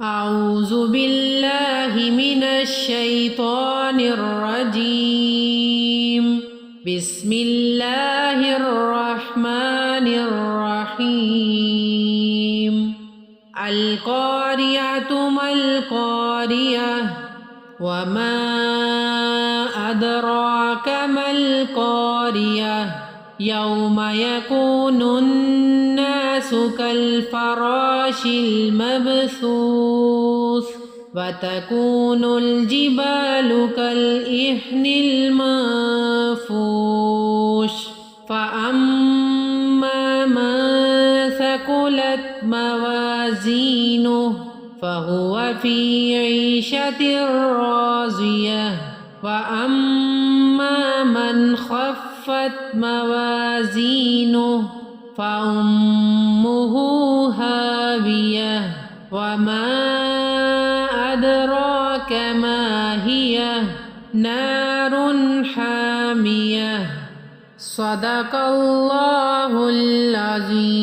أعوذ بالله من الشيطان الرجيم. بسم الله الرحمن الرحيم. القارعة ما القارعة وما أدراك ما القارعة يوم يكون الناس كالفراش المبثوث وتكون الجبال كالإحن المنفوش فأما من ثقلت موازينه فهو في عيشة راضية وأما من خفت موازينه فأمه هاوية وما أدراك ما هي نار حامية. صدق الله العظيم.